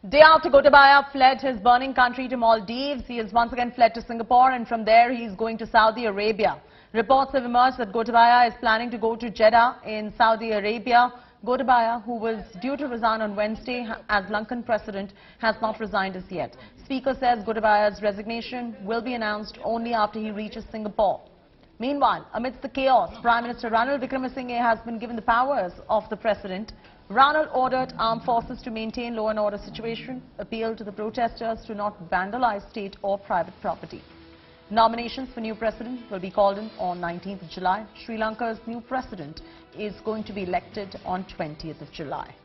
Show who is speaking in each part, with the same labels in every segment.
Speaker 1: Day after Gotabaya fled his burning country to Maldives, he has once again fled to Singapore, and from there he is going to Saudi Arabia. Reports have emerged that Gotabaya is planning to go to Jeddah in Saudi Arabia. Gotabaya, who was due to resign on Wednesday as Lankan president, has not resigned as yet. Speaker says Gotabaya's resignation will be announced only after he reaches Singapore. Meanwhile, amidst the chaos, Prime Minister Ranil Wickremesinghe has been given the powers of the president. Ranil ordered armed forces to maintain law and order situation, appealed to the protesters to not vandalize state or private property. Nominations for new president will be called in on 19th of July. Sri Lanka's new president is going to be elected on 20th of July.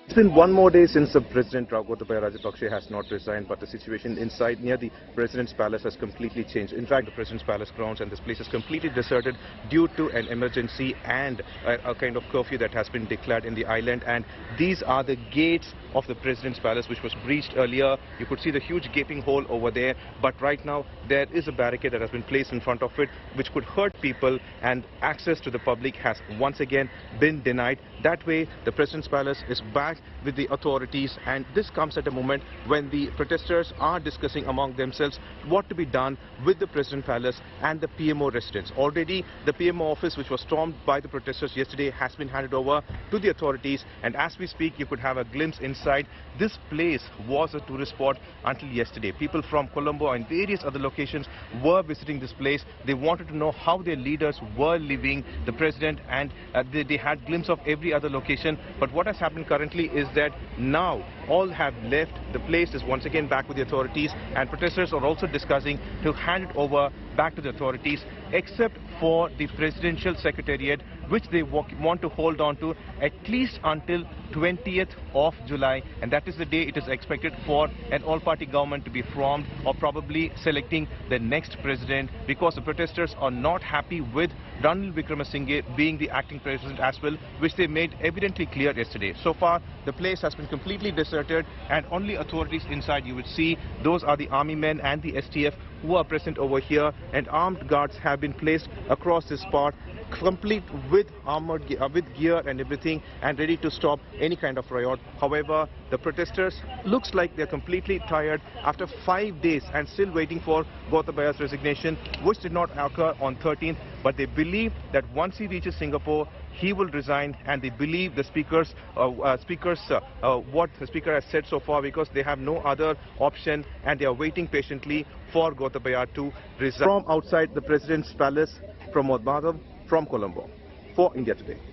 Speaker 2: It's been one more day since the President Gotabaya Rajapaksa has not resigned, but the situation inside near the President's Palace has completely changed. In fact, the President's Palace grounds and this place is completely deserted due to an emergency and a kind of curfew that has been declared in the island. And these are the gates of the President's Palace, which was breached earlier. You could see the huge gaping hole over there, but right now there is a barricade that has been placed in front of it, which could hurt people, and access to the public has once again been denied. That way, the President's Palace is back with the authorities, and this comes at a moment when the protesters are discussing among themselves what to be done with the President's Palace and the PMO residence. Already, the PMO office, which was stormed by the protesters yesterday, has been handed over to the authorities, and as we speak, you could have a glimpse inside. This place was a tourist spot until yesterday. People from Colombo and various other locations were visiting this place. They wanted to know how their leaders were living, the president, and they had glimpse of every other location. But what has happened currently is that now all have left. The place is once again back with the authorities, and protesters are also discussing to hand it over back to the authorities, except for the presidential secretariat, which they want to hold on to at least until 20th of July, and that is the day it is expected for an all-party government to be formed, or probably selecting the next president, because the protesters are not happy with Ranil Wickremesinghe being the acting president as well, which they made evidently clear yesterday. So far, the place has been completely deserted, and only authorities inside you would see. Those are the army men and the STF who are present over here, and armed guards have been placed across this part, complete with armored with gear and everything, and ready to stop any kind of riot. However, the protesters looks like they're completely tired after 5 days and still waiting for Gotabaya's resignation, which did not occur on 13th, but they believe that once he reaches Singapore, he will resign, and they believe the what the speaker has said so far, because they have no other option and they are waiting patiently for Gotabaya to resign. From outside the President's Palace, Pramod Madhav from Colombo for India Today.